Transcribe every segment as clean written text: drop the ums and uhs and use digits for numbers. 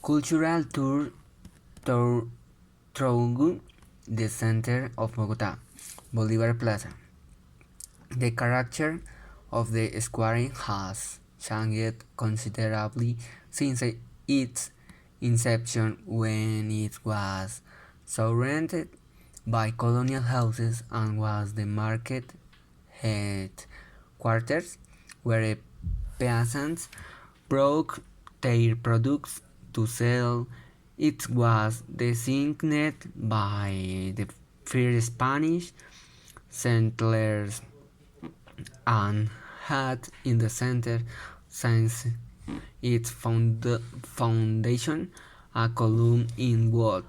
Cultural tour through the center of Bogotá, Bolivar Plaza. The character of the square has changed considerably since its inception, when it was surrounded by colonial houses and was the market headquarters where peasants brought their products to sell. It was designated by the first Spanish settlers and had in the center since its foundation a column in wood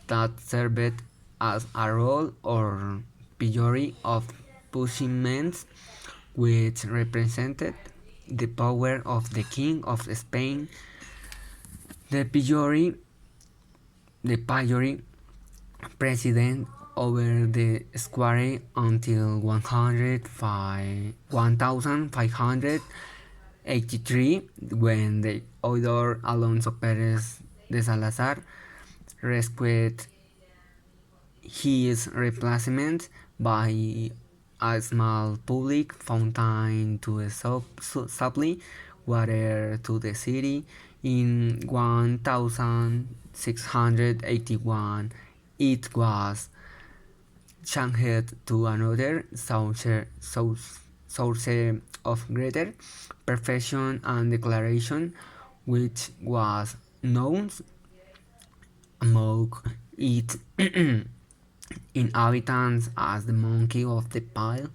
that served as a role or pillory of pushments, which represented the power of the King of Spain. The pillory president over the square until 1583, when the author Alonso Pérez de Salazar rescued his replacement by a small public fountain to supply water to the city. In 1681, it was changed to another source of greater perfection and declaration, which was known among its inhabitants as the Monkey of the Pile,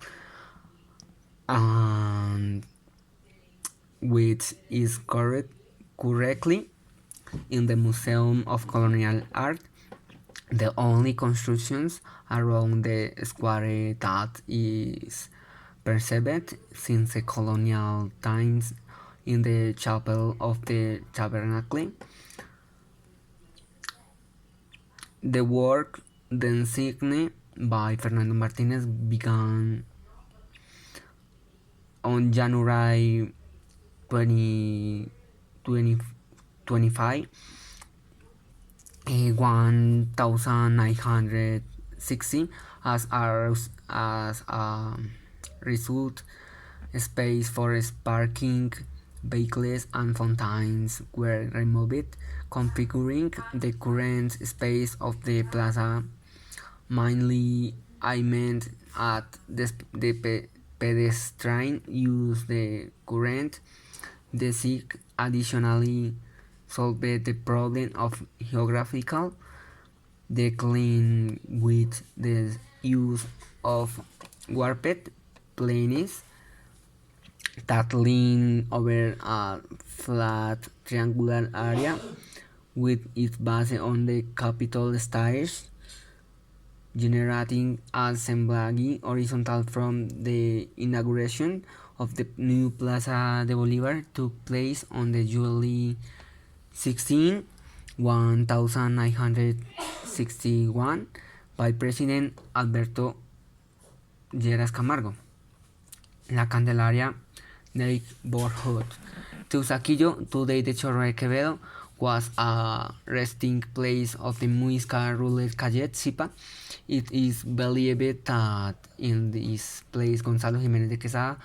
and which is currently in the Museum of Colonial Art, the only constructions around the square that is preserved since the colonial times in the chapel of the Tabernacle. The work designed by Fernando Martinez began on January 2025, 1960, as a result, space for parking vehicles and fountains were removed, configuring the current space of the plaza, mainly aimed at the pedestrian use. The current design additionally solved the problem of geographical decline with the use of warped planes that lean over a flat triangular area with its base on the Capitol stairs, generating a semblance horizontal. From the inauguration of the new Plaza de Bolivar took place on the July 16, 1961 by President Alberto Lleras Camargo. La Candelaria neighborhood. Teusaquillo, today the Chorro de Quevedo, was a resting place of the Muisca ruler Cayet Zipa. It is believed that in this place Gonzalo Jiménez de Quesada,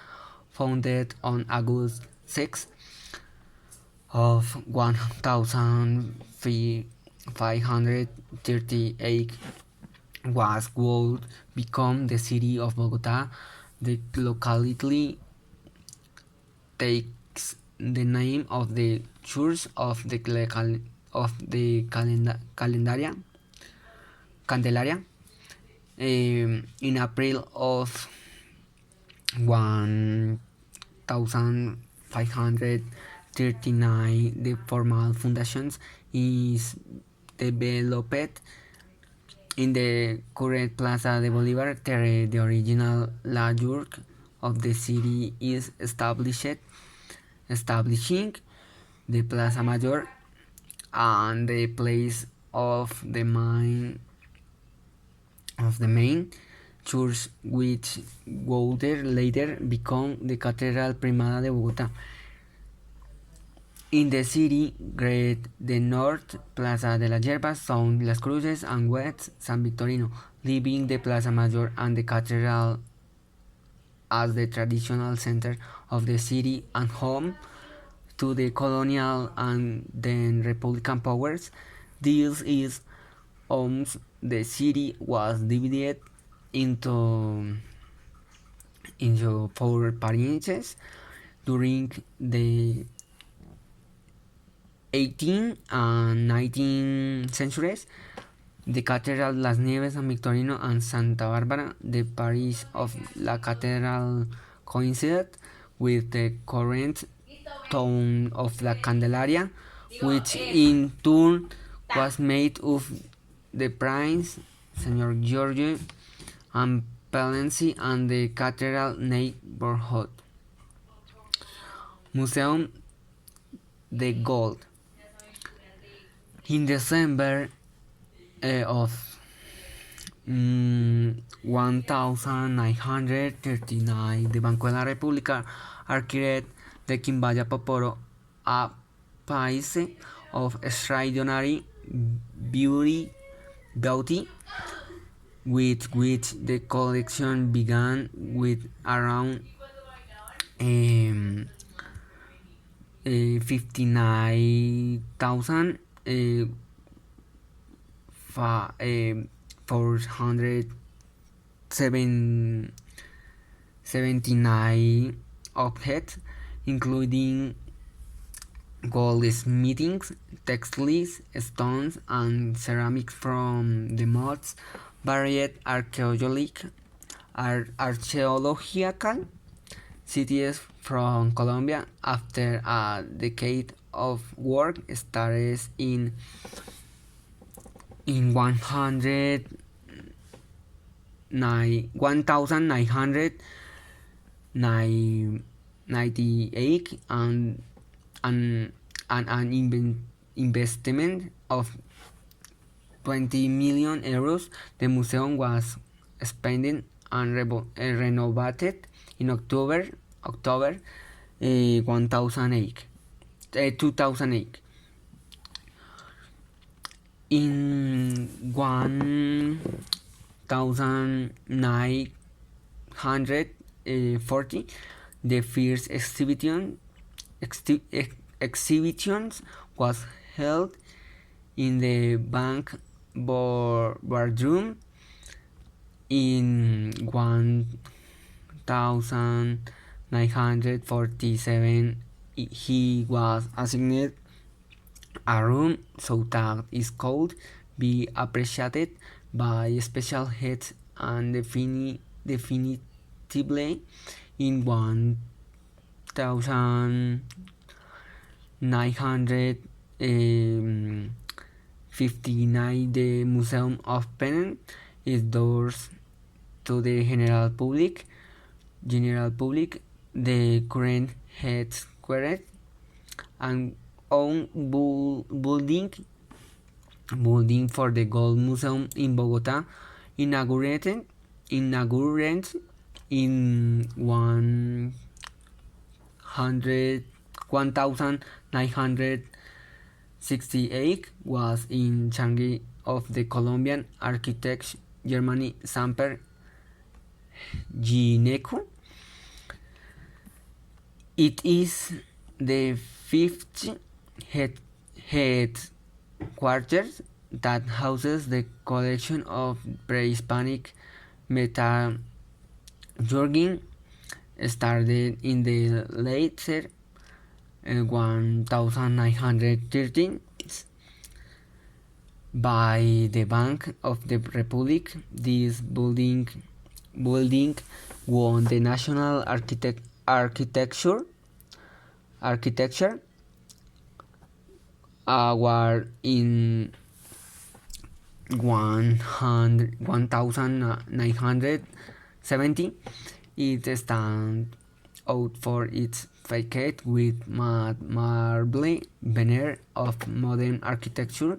founded on August 6 of 1538, was would become the city of Bogotá. The locality takes the name of the Church of the Candelaria. In April of 1539, the formal foundations is developed in the current Plaza de Bolivar. The original lodge of the city is establishing the Plaza Mayor and the place of the main church, which would later become the Catedral Primada de Bogotá. In the city, Great the North, Plaza de las Yerbas, Son Las Cruces, and West San Victorino, leaving the Plaza Mayor and the Cathedral as the traditional center of the city and home to the colonial and then Republican powers. This is the city was divided into four parishes during the 18th and 19th centuries. The Cathedral Las Nieves, San Victorino, and Santa Bárbara, the parish of La Catedral, coincided with the current town of La Candelaria, which in turn was made of the Prince, Senor Giorgio, and Palency, and the Cathedral neighborhood. Museum de Gold. In December of 1939, the Banco de la República acquired the Quimbaya Poporo, a piece of extraordinary beauty, with which the collection began with around 59,000 479 objects, including goldsmiths, textiles, stones, and ceramics from the most varied archaeological cities from Colombia. After a decade of work started in 1998 and an investment of 20 million euros, the museum was expanded and renovated in October 2008. In 1940, the first exhibitions was held in the bank boardroom. In 1947, he was assigned a room so that it could be appreciated by special heads, and definitively in 1959 the museum opened its doors to the general public. The current headquarters and own building for the Gold Museum in Bogotá, inaugurated in 1968, was in Changi of the Colombian architect Germany Samper Gineco. It is the fifth headquarters that houses the collection of pre-Hispanic metallurgy, started in the later 1913s by the Bank of the Republic. This building won the National Architecture Award in 1970. It stands out for its facade with marble veneer of modern architecture,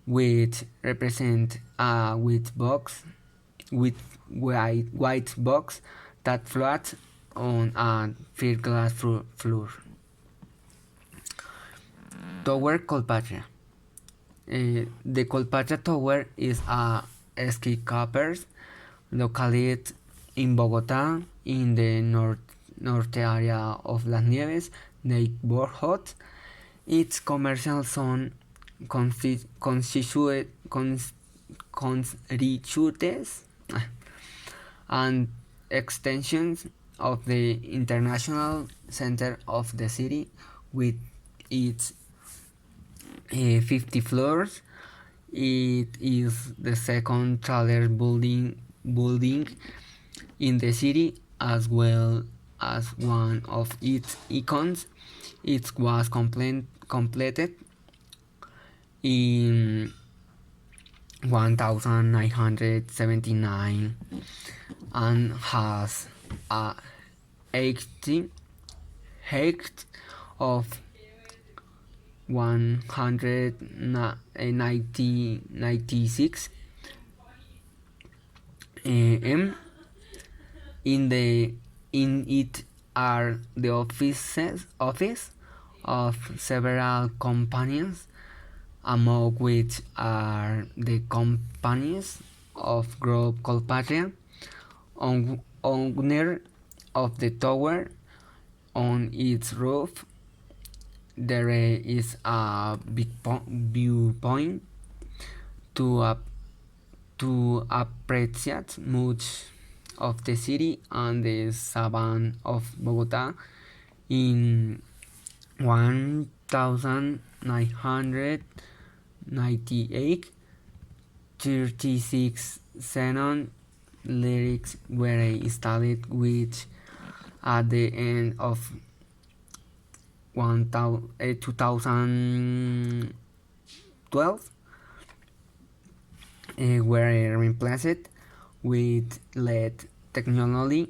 which represent a white box that floats on a fiberglass floor. Tower Colpatria. The Colpatria Tower is a skyscraper located in Bogotá, in the norte area of Las Nieves neighborhood. Its commercial zone constitutes and extensions of the international center of the city, with its 50 floors. It is the second tallest building in the city, as well as one of its icons. It was completed in 1979 and has a height of 196 m. In it are the office of several companies, among which are the companies of Group Colpatria, owner of the tower. On its roof there is a big viewpoint to appreciate much of the city and the savannah of Bogotá. In 1998, 36 xenon lyrics were installed, which at the end of 2012 were replaced with LED technology.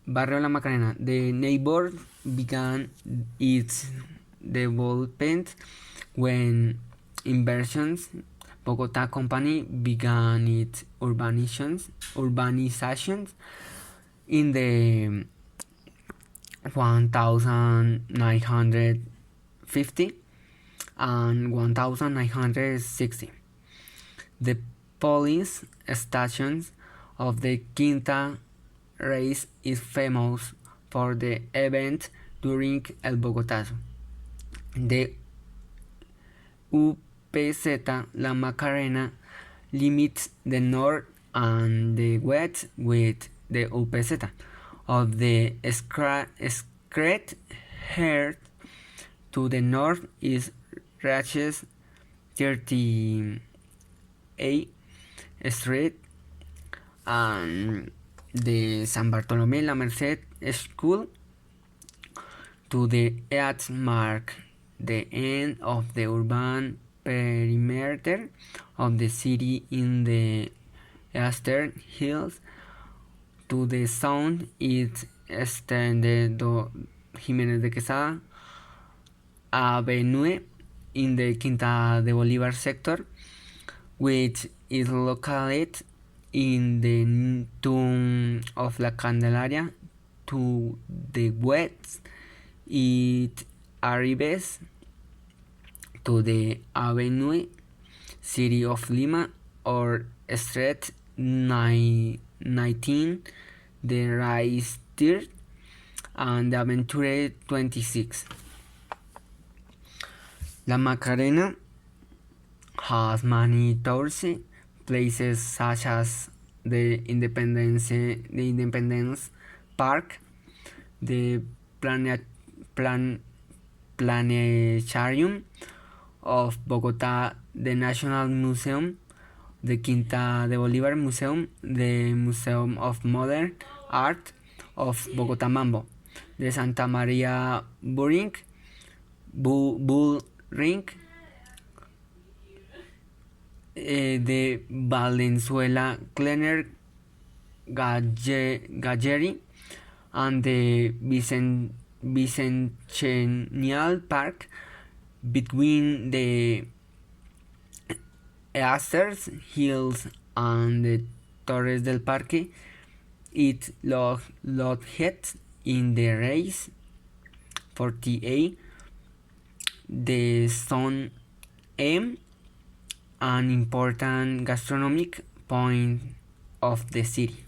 Barrio La Macarena. The neighborhood began its development when Inversions Bogotá Company began its urbanizations in the 1950 and 1960. The police stations of the Quinta race is famous for the event during El Bogotazo. The UPZ La Macarena limits the north and the west with the UPZ of the Scred Heart. To the north is reaches 38th Street and the San Bartolomé La Merced School. To the east mark the end of the urban perimeter of the city in the eastern hills. To the south it extended the Jiménez de Quesada Avenue in the Quinta de Bolívar sector, which is located in the tomb of La Candelaria. To the west it arrives to the Avenue City of Lima or Street 19, the Rice Tier, and the Aventure 26. La Macarena has many tourist places such as the Independence Park, the Planetarium of Bogotá, the National Museum, the Quinta de Bolívar Museum, the Museum of Modern Art of Bogotá Mambo, the Santa Maria Bull Ring, the Valenzuela Kleiner Gallery, and the Bicentennial Park. Between the Easters Hills and the Torres del Parque, it located in the race 48. The Zone M, an important gastronomic point of the city.